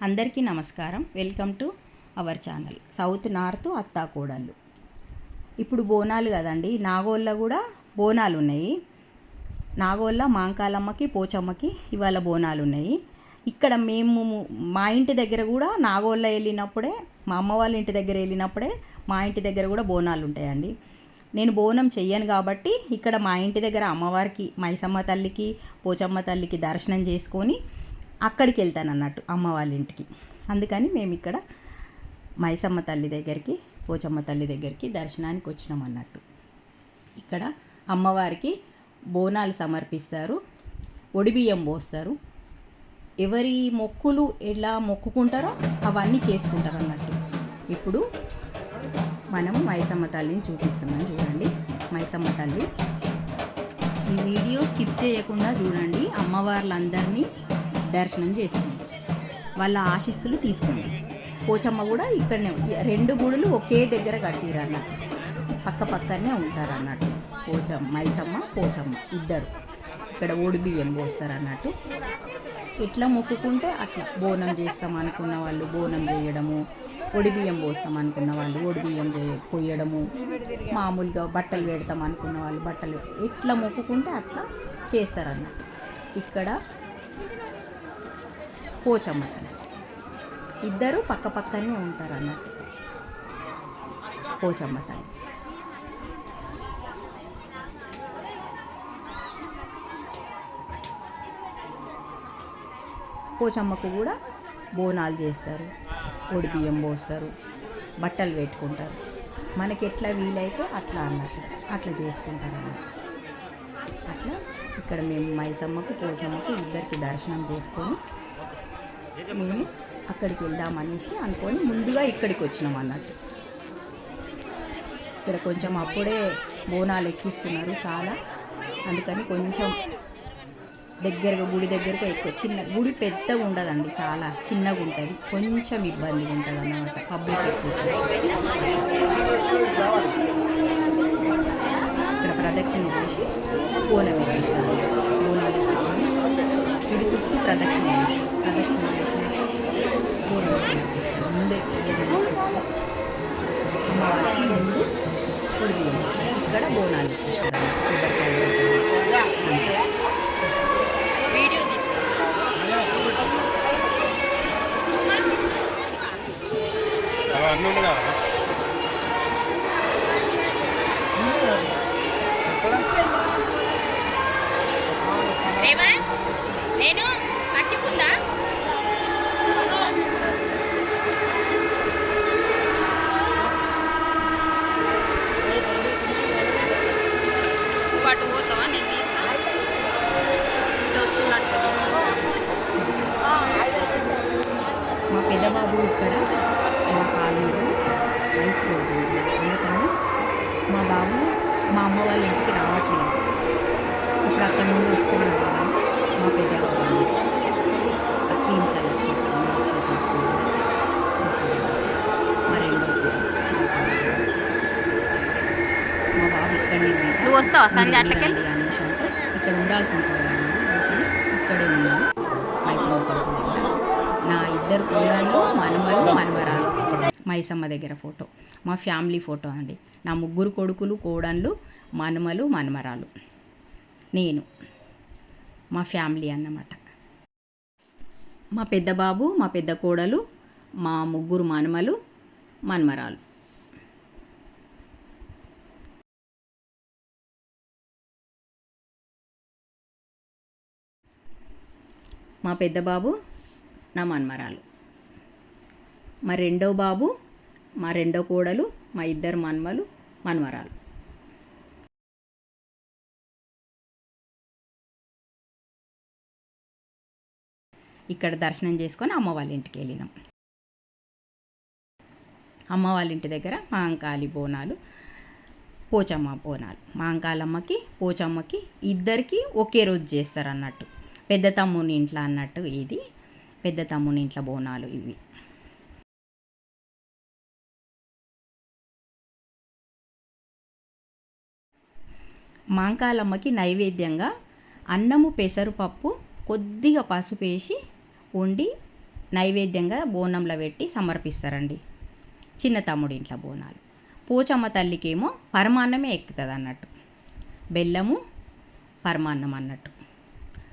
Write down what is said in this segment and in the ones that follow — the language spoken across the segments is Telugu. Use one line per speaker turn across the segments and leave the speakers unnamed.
అందరికీ నమస్కారం. Welcome to our channel south north అత్తాకోడళ్ళు. ఇప్పుడు బోనాలు కదండి, నాగోళ్ళ కూడా బోనాలు ఉన్నాయి. నాగోళ్ళ మాంకాలమ్మకి పోచమ్మకి ఇవాళ బోనాలు ఉన్నాయి. ఇక్కడ మేము మా ఇంటి దగ్గర కూడా నాగోళ్ళ వెళ్ళినప్పుడే, మా అమ్మ వాళ్ళ ఇంటి దగ్గర వెళ్ళినప్పుడే మా ఇంటి దగ్గర కూడా బోనాలు ఉంటాయండి. నేను బోనం చెయ్యను కాబట్టి ఇక్కడ మా ఇంటి దగ్గర అమ్మవారికి, మైసమ్మ తల్లికి, పోచమ్మ తల్లికి దర్శనం చేసుకొని అక్కడికి వెళ్తాను అన్నట్టు అమ్మ వాళ్ళ ఇంటికి. అందుకని మేము ఇక్కడ మైసమ్మ తల్లి దగ్గరికి, పోచమ్మ తల్లి దగ్గరికి దర్శనానికి వచ్చినాం అన్నట్టు. ఇక్కడ అమ్మవారికి బోనాలు సమర్పిస్తారు, ఒడిబియ్యం పోస్తారు. ఎవరి మొక్కులు ఎలా మొక్కుకుంటారో అవన్నీ చేసుకుంటారు అన్నట్టు. ఇప్పుడు మనము మైసమ్మ తల్లిని చూపిస్తున్నాం, చూడండి. మైసమ్మ తల్లి, ఈ వీడియో స్కిప్ చేయకుండా చూడండి. అమ్మవార్లందరినీ దర్శనం చేసుకోండి, వాళ్ళ ఆశీస్సులు తీసుకోండి. పోచమ్మ కూడా ఇక్కడనే, రెండు గుడులు ఒకే దగ్గర కట్టిరు అన్నట్టు, పక్క పక్కనే ఉంటారు అన్నట్టు. మైసమ్మ పోచమ్మ ఇద్దరు ఇక్కడ ఓడిబియ్యం పోస్తారు అన్నట్టు. ఎట్లా మొక్కుకుంటే అట్లా బోనం చేస్తాం అనుకున్న వాళ్ళు బోనం చేయడము, ఒడిబియ్యం పోస్తాం అనుకున్న వాళ్ళు ఒడిబియ్యం పోయడము, మామూలుగా బట్టలు పెడతాం అనుకున్న వాళ్ళు బట్టలు, ఎట్లా మొక్కుకుంటే అట్లా చేస్తారన్నట్టు. ఇక్కడ పోచమ్మ తల్లి ఇద్దరు పక్క పక్కనే ఉంటారు అన్నట్టు. పోచమ్మ తల్లి పోచమ్మకు కూడా బోనాలు చేస్తారు, ఒడిబియ్యం పోస్తారు, బట్టలు పెట్టుకుంటారు. మనకి ఎట్లా వీలైతే అట్లా అన్నట్టు అట్లా చేసుకుంటారు అన్నట్టు. అట్లా ఇక్కడ మేము మైసమ్మకు పోచమ్మకు ఇద్దరికి దర్శనం చేసుకొని మేము అక్కడికి వెళ్దామనేసి అనుకొని ముందుగా ఇక్కడికి వచ్చినాం అన్నట్టు. ఇక్కడ కొంచెం అప్పుడే బోనాలు ఎక్కిస్తున్నారు చాలా, అందుకని కొంచెం దగ్గరగా గుడి దగ్గరగా ఎక్కువ, చిన్న గుడి పెద్దగా ఉండదండి, చాలా చిన్నగా ఉంటుంది, కొంచెం ఇబ్బందిగా ఉంటుంది అన్నమాట. పబ్లిక్ ఎక్కువ ఇక్కడ ప్రదక్షిణ చేసి బోనం ఎక్కిస్తారు. బోనాలు గుడి చుట్టూ ప్రదక్షిణ చేసి బోనం ముందే అమ్మవారికి ముందు పొడి ఇక్కడ బోనాలు వీడియో నేను కట్టుకుందా పాటు పోతావా, నేను తీస్తాను, ఇటు వస్తున్నట్టుగా తీస్తాను. మా పెద్దబాబు ఇక్కడ మా కాలంలో వయసుపోతుంది, అందుకని మా బాబు మా అమ్మ వాళ్ళ ఇంటికి రావట్లేదు. ఇప్పుడు అక్కడ నుండి వస్తున్నాం కదా మా పెద్దబాబు క్రీమ్ కలర్ మా రెండో మా బాబు ఇక్కడనే నువ్వు వస్తావా సండే అట్లకి అనేసి అంటే ఇక్కడ ఉండాల్సి ఉంటుంది అందుకని ఇక్కడే ఉన్నాను. మైసమ్మ దగ్గర నా ఇద్దరు పిల్లలు, మనమలు మనవరాలు. మైసమ్మ దగ్గర ఫోటో మా ఫ్యామిలీ ఫోటో అండి. నా ముగ్గురు కొడుకులు, కోడళ్ళు, మనమలు, మనమరాలు, నేను, మా ఫ్యామిలీ అన్నమాట. మా పెద్ద బాబు, మా పెద్ద కోడలు, మా ముగ్గురు మనమలు, మనమరాలు. మా పెద్ద బాబు, నా మనమరాలు, మా రెండో బాబు, మా రెండో కోడలు, మా ఇద్దరు మనమలు, మనమరాలు. ఇక్కడ దర్శనం చేసుకొని అమ్మ వాళ్ళ ఇంటికి వెళ్ళినాం. అమ్మ వాళ్ళ ఇంటి దగ్గర మాంకాళి బోనాలు, పోచమ్మ బోనాలు. మాంకాలమ్మకి పోచమ్మకి ఇద్దరికి ఒకే రోజు చేస్తారు అన్నట్టు. పెద్ద తమ్ముని ఇంట్లో అన్నట్టు ఇది పెద్ద తమ్ముని ఇంట్లో బోనాలు ఇవి. మాంకాలమ్మకి నైవేద్యంగా అన్నము, పెసరపప్పు, కొద్దిగా పసుపు వేసి వండి నైవేద్యంగా బోనంలో పెట్టి సమర్పిస్తారండి చిన్న తమ్ముడి ఇంట్లో బోనాలు. పోచమ్మ తల్లికేమో పరమాన్నమే ఎక్కుతుంది అన్నట్టు, బెల్లము పరమాన్నం అన్నట్టు,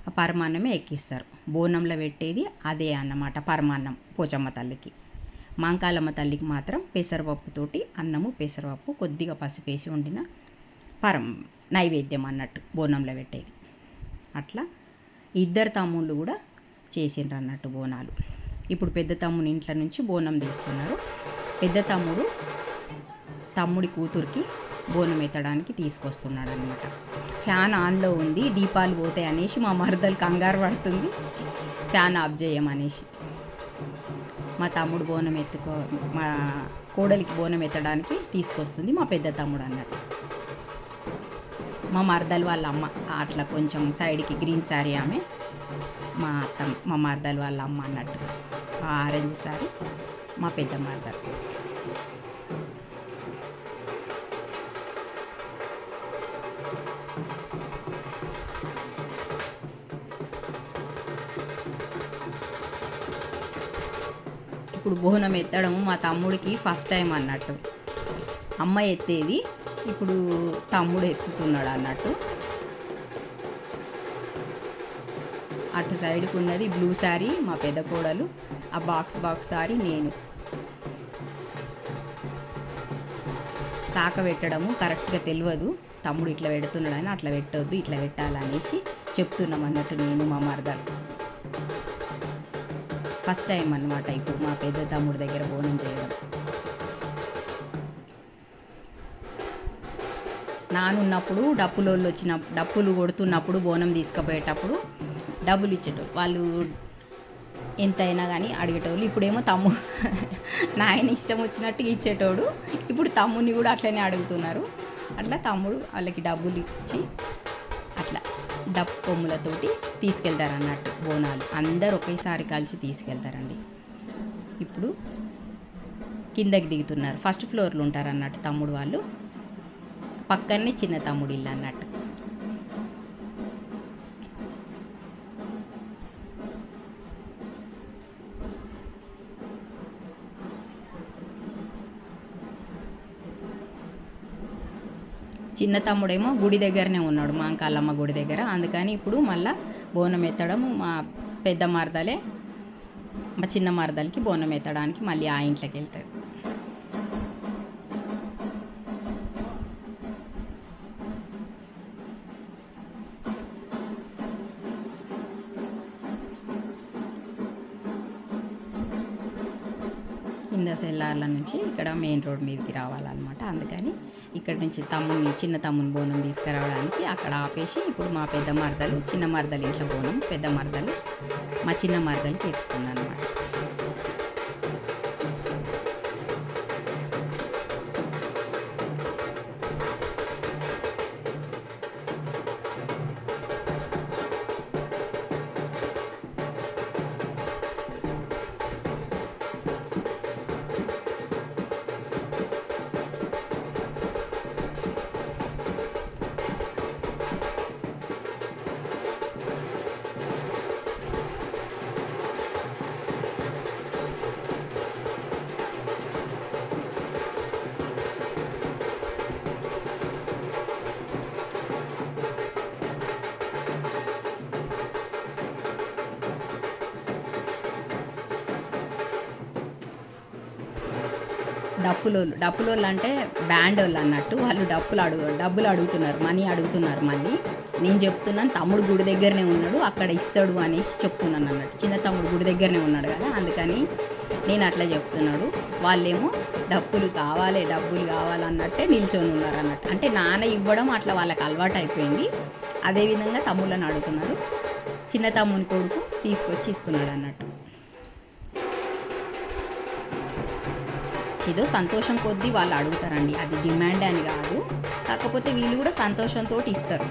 ఆ పరమాన్నమే ఎక్కిస్తారు. బోనంలో పెట్టేది అదే అన్నమాట పరమాన్నం పోచమ్మ తల్లికి. మాంకాలమ్మ తల్లికి మాత్రం పెసరపప్పుతోటి అన్నము, పెసరపప్పు, కొద్దిగా పసుపు వేసి వండిన నైవేద్యం అన్నట్టు బోనంలో పెట్టేది. అట్లా ఇద్దరు తమ్ముళ్ళు కూడా చేసిండ్రు అన్నట్టు బోనాలు. ఇప్పుడు పెద్ద తమ్ముని ఇంట్లో నుంచి బోనం తీస్తున్నారు. పెద్ద తమ్ముడి కూతురికి బోనం ఎత్తడానికి తీసుకొస్తున్నాడు అనమాట. ఫ్యాన్ ఆన్లో ఉంది, దీపాలు పోతాయి అనేసి మా మరదలు కంగారు పడుతుంది, ఫ్యాన్ ఆఫ్ చేయమనేసి. మా తమ్ముడు మా కోడలికి బోనం ఎత్తడానికి తీసుకొస్తుంది మా పెద్ద తమ్ముడు అన్నట్టు. మా మరదలు వాళ్ళ అమ్మ అట్లా కొంచెం సైడ్కి గ్రీన్ శారీ ఆమె మా మరదలు వాళ్ళ అమ్మ అన్నట్టు. ఆ ఆరెంజ్ శారీ మా పెద్ద మరదలు. ఇప్పుడు బోనం ఎత్తడం మా తమ్ముడికి ఫస్ట్ టైం అన్నట్టు. అమ్మ ఎత్తేది, ఇప్పుడు తమ్ముడు ఎత్తుతున్నాడు అన్నట్టు. అటు సైడ్కి ఉన్నది బ్లూ శారీ మా పెద్ద కోడలు, ఆ బాక్స్ శారీ నేను. శాఖ పెట్టడము కరెక్ట్గా తెలియదు, తమ్ముడు ఇట్లా పెడుతున్నాడని అట్లా పెట్టవద్దు ఇట్లా పెట్టాలనేసి చెప్తున్నాం అన్నట్టు నేను మా మరదలు. ఫస్ట్ టైం అన్నమాట ఇప్పుడు మా పెద్ద తమ్ముడి దగ్గర బోనం చేయడం. నానున్నప్పుడు డప్పులు కొడుతున్నప్పుడు బోనం తీసుకుపోయేటప్పుడు డబ్బులు ఇచ్చేటోళ్ళు, వాళ్ళు ఎంతైనా కానీ అడిగేటోళ్ళు. ఇప్పుడేమో నాయన ఇష్టం వచ్చినట్టు ఇచ్చేటోడు, ఇప్పుడు తమ్ముడిని కూడా అట్లనే అడుగుతున్నారు. అట్లా తమ్ముడు వాళ్ళకి డబ్బులు ఇచ్చి అట్లా డప్పు కొమ్ములతోటి తీసుకెళ్తారు అన్నట్టు బోనాలు. అందరు ఒకేసారి కలిసి తీసుకెళ్తారండి. ఇప్పుడు కిందకి దిగుతున్నారు, ఫస్ట్ ఫ్లోర్లో ఉంటారు అన్నట్టు తమ్ముడు వాళ్ళు, పక్కనే చిన్న తమ్ముడు ఇల్లు అన్నట్టు. చిన్న తమ్ముడేమో గుడి దగ్గరనే ఉన్నాడు, మాంకాలమ్మ గుడి దగ్గర. అందుకని ఇప్పుడు మళ్ళీ బోనం ఎత్తడం మా పెద్ద మరదలే మా చిన్న మరదలకి బోనం ఎత్తడానికి మళ్ళీ ఆ ఇంట్లోకి వెళ్తారు. కింద సెల్లార్ల నుంచి ఇక్కడ మెయిన్ రోడ్ మీదకి రావాలన్నమాట. అందుకని ఇక్కడ నుంచి చిన్న తమ్ముని బోనం తీసుకురావడానికి అక్కడ ఆపేసి ఇప్పుడు మా పెద్ద మరదలు చిన్న మరదలు ఇంట్లో బోనం పెద్ద మరదలు మా చిన్న మరదలకి ఎత్తుతుంది అన్నమాట. డప్పులోళ్ళు అంటే బ్యాండ్ వాళ్ళు అన్నట్టు. వాళ్ళు డబ్బులు అడుగుతున్నారు, మనీ అడుగుతున్నారు. మళ్ళీ నేను చెప్తున్నాను తమ్ముడు గుడి దగ్గరనే ఉన్నాడు, అక్కడ ఇస్తాడు అనేసి చెప్తున్నాను అన్నట్టు. చిన్న తమ్ముడు గుడి దగ్గరనే ఉన్నాడు కదా, అందుకని నేను అట్లా చెప్తున్నాడు. వాళ్ళేమో డబ్బులు కావాలన్నట్టే నిల్చొని ఉన్నారు అన్నట్టు. అంటే నాన్న ఇవ్వడం అట్లా వాళ్ళకి అలవాటు అయిపోయింది. అదేవిధంగా తమ్ముళ్ళని అడుగుతున్నారు. చిన్న తమ్ముని కొడుకు తీసుకొచ్చి ఇస్తున్నాడు అన్నట్టు. ఏదో సంతోషం కొద్దీ వాళ్ళు అడుగుతారండి, అది డిమాండ్ అని కాదు. కాకపోతే వీళ్ళు కూడా సంతోషంతో ఇస్తారు,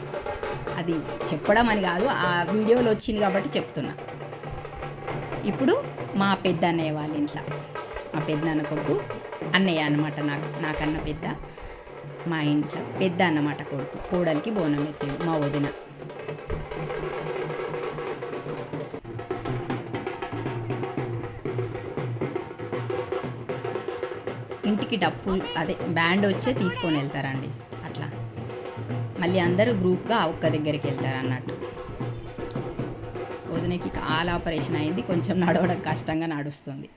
అది చెప్పడం అని కాదు, ఆ వీడియోలో వచ్చింది కాబట్టి చెప్తున్నా. ఇప్పుడు మా పెద్ద అన్నయ్య వాళ్ళ ఇంట్లో మా పెద్దనాన్న కొడుకు అన్నయ్య అన్నమాట, నాకన్నా పెద్ద, మా ఇంట్లో పెద్ద అన్నమాట కొడుకు, కోడలికి బోనం ఎత్తింది మా వదిన. ఇంటికి డప్పులు అదే బ్యాండ్ వచ్చే తీసుకొని వెళ్తారండి. అట్లా మళ్ళీ అందరూ గ్రూప్గా ఒక్క దగ్గరికి వెళ్తారు అన్నట్టు. వదినకి కాలు ఆపరేషన్ అయింది, కొంచెం నడవడం కష్టంగా నడుస్తుంది.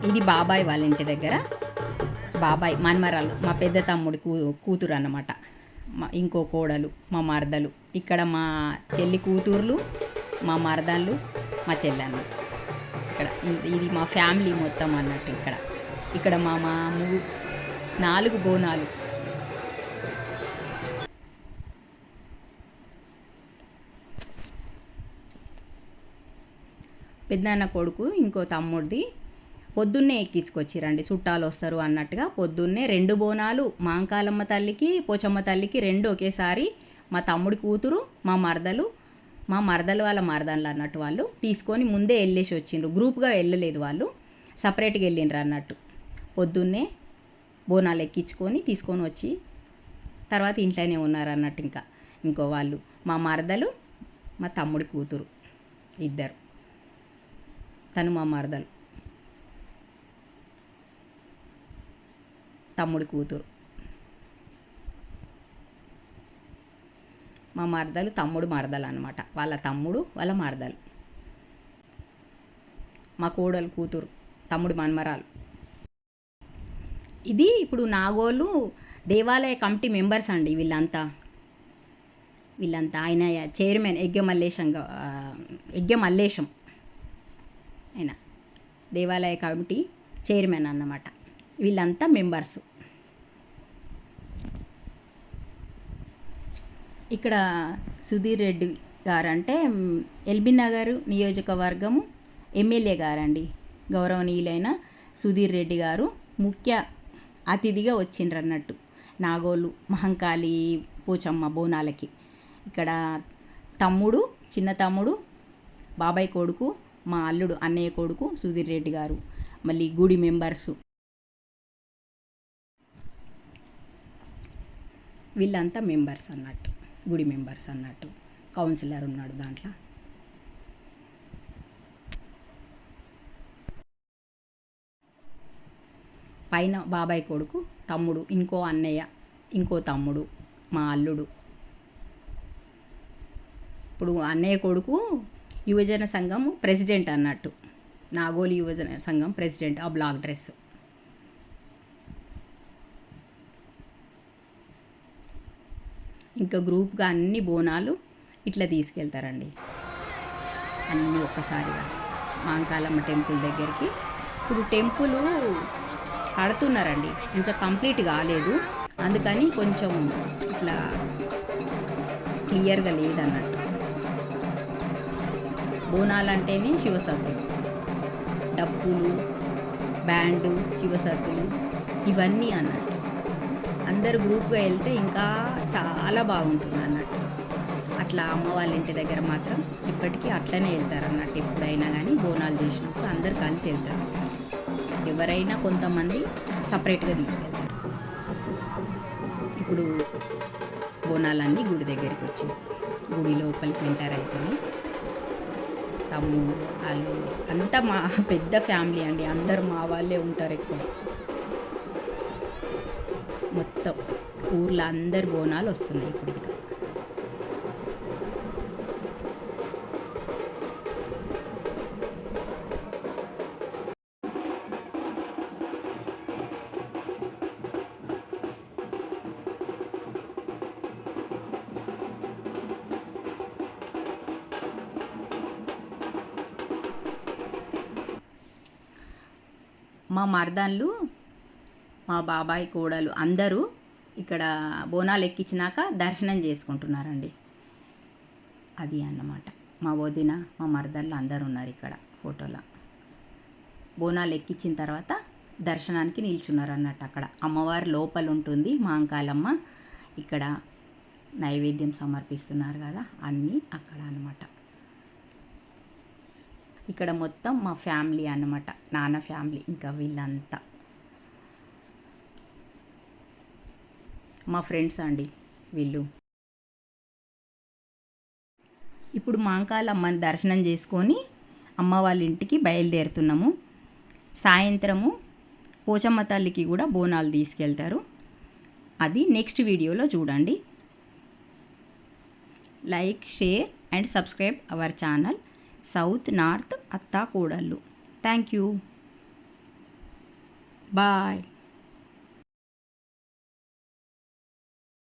ఇది బాబాయ్ వాళ్ళ ఇంటి దగ్గర బాబాయ్ మనమరాలు, మా పెద్ద తమ్ముడి కూతురు అన్నమాట. ఇంకో కోడలు మా మరదలు. ఇక్కడ మా చెల్లి కూతుర్లు, మా మరదళ్ళు, మా చెల్లెళ్ళు. ఇక్కడ ఇది మా ఫ్యామిలీ మొత్తం అన్నట్టు. ఇక్కడ మా 4 బోనాలు. పెద్దనాన్న కొడుకు ఇంకో తమ్ముడిది పొద్దున్నే ఎక్కించుకొచ్చిరండి, చుట్టాలు వస్తారు అన్నట్టుగా. పొద్దున్నే 2 బోనాలు మాంకాలమ్మ తల్లికి, పోచమ్మ తల్లికి 2 ఒకేసారి. మా తమ్ముడి కూతురు, మా మరదలు వాళ్ళ మరదలు అన్నట్టు వాళ్ళు తీసుకొని ముందే వెళ్ళేసి వచ్చిండ్రు. గ్రూప్గా వెళ్ళలేదు, వాళ్ళు సపరేట్గా వెళ్ళిండ్రు అన్నట్టు. పొద్దున్నే బోనాలు ఎక్కించుకొని తీసుకొని వచ్చి తర్వాత ఇంట్లోనే ఉన్నారు అన్నట్టు. ఇంకో వాళ్ళు మా మరదలు, మా తమ్ముడి కూతురు ఇద్దరు. తను మా మరదలు, తమ్ముడి కూతురు. మా మరదలు తమ్ముడు మరదలు అనమాట. వాళ్ళ తమ్ముడు వాళ్ళ మరదలు. మా కోడలు కూతురు, తమ్ముడు మనమరాలు. ఇది ఇప్పుడు నాగోలు దేవాలయ కమిటీ మెంబర్స్ అండి వీళ్ళంతా. ఆయన చైర్మన్ ఎగ్గె మల్లేశం ఆయన దేవాలయ కమిటీ చైర్మన్ అన్నమాట. వీళ్ళంతా మెంబర్స్. ఇక్కడ సుధీర్ రెడ్డి గారు అంటే ఎల్బీ నగర్ నియోజకవర్గము ఎమ్మెల్యే గారండి. గౌరవనీయులైన సుధీర్ రెడ్డి గారు ముఖ్య అతిథిగా వచ్చిండ్రు అన్నట్టు నాగోలు మహంకాళి పోచమ్మ బోనాలకి. ఇక్కడ తమ్ముడు, చిన్న తమ్ముడు, బాబాయ్ కొడుకు, మా అల్లుడు అన్నయ్య కొడుకు సుధీర్ రెడ్డి గారు, మళ్ళీ గుడి మెంబర్సు వీళ్ళంతా మెంబర్స్ అన్నట్టు, గుడి మెంబర్స్ అన్నట్టు. కౌన్సిలర్ ఉన్నాడు దాంట్లో. పైన బాబాయ్ కొడుకు, తమ్ముడు, ఇంకో అన్నయ్య, ఇంకో తమ్ముడు, మా అల్లుడు. ఇప్పుడు అన్నయ్య కొడుకు యువజన సంఘం ప్రెసిడెంట్ అన్నట్టు, నాగోలి యువజన సంఘం ప్రెసిడెంట్. ఆ బ్లాక్ డ్రెస్. ఇంకా గ్రూప్గా అన్ని బోనాలు ఇట్లా తీసుకెళ్తారండి, అన్నీ ఒక్కసారిగా మాంకాలమ్మ టెంపుల్ దగ్గరికి. ఇప్పుడు టెంపుల్ కడుతున్నారండి, ఇంకా కంప్లీట్ కాలేదు, అందుకని కొంచెం ఇట్లా క్లియర్గా లేదన్నట్టు. బోనాలంటేనే శివసత్తులు, డప్పులు, బ్యాండు, శివసత్తులు ఇవన్నీ అన్నట్టు. అందరు గ్రూప్గా వెళ్తే ఇంకా చాలా బాగుంటుంది అన్నట్టు. అట్లా అమ్మ వాళ్ళ ఇంటి దగ్గర మాత్రం ఇప్పటికీ అట్లనే వెళ్తారు అన్నట్టు. ఎప్పుడైనా కానీ బోనాలు చేసినప్పుడు అందరు కలిసి వెళ్తారు. ఎవరైనా కొంతమంది సపరేట్గా తీసుకెళ్తారు. ఇప్పుడు బోనాలన్నీ గుడి దగ్గరికి వచ్చి గుడి లోపలికి ఎంటర్ అవుతుంది. తమ్ముడు వాళ్ళు అంతా మా పెద్ద ఫ్యామిలీ అండి, అందరు మా వాళ్ళే ఉంటారు ఎక్కువ. మొత్తం ఊర్లో అందరు బోనాలు వస్తున్నాయి ఇప్పుడు. ఇంకా మా మరదళ్ళు, మా బాబాయ్ కోడలు అందరూ ఇక్కడ బోనాలు ఎక్కించినాక దర్శనం చేసుకుంటున్నారండి. అది అన్నమాట. మా వదిన, మా మరదళ్ళు అందరూ ఉన్నారు ఇక్కడ ఫోటోలో. బోనాలు ఎక్కించిన తర్వాత దర్శనానికి నిల్చున్నారు అన్నట్టు. అక్కడ అమ్మవారి లోపల ఉంటుంది మాంకాలమ్మ. ఇక్కడ నైవేద్యం సమర్పిస్తున్నారు కదా, అన్నీ అక్కడ అన్నమాట. ఇక్కడ మొత్తం మా ఫ్యామిలీ అన్నమాట, నాన్న ఫ్యామిలీ. ఇంకా వీళ్ళంతా మా ఫ్రెండ్స్ అండి వీళ్ళు. ఇప్పుడు మాంకాలమ్మని దర్శనం చేసుకొని అమ్మ వాళ్ళ ఇంటికి బయలుదేరుతున్నాము. సాయంత్రము పోచమ్మ తల్లికి కూడా బోనాలు తీసుకెళ్తారు. అది నెక్స్ట్ వీడియోలో చూడండి. Like, share and subscribe our channel south north అత్తా కోడళ్ళు. Thank you. బాయ్.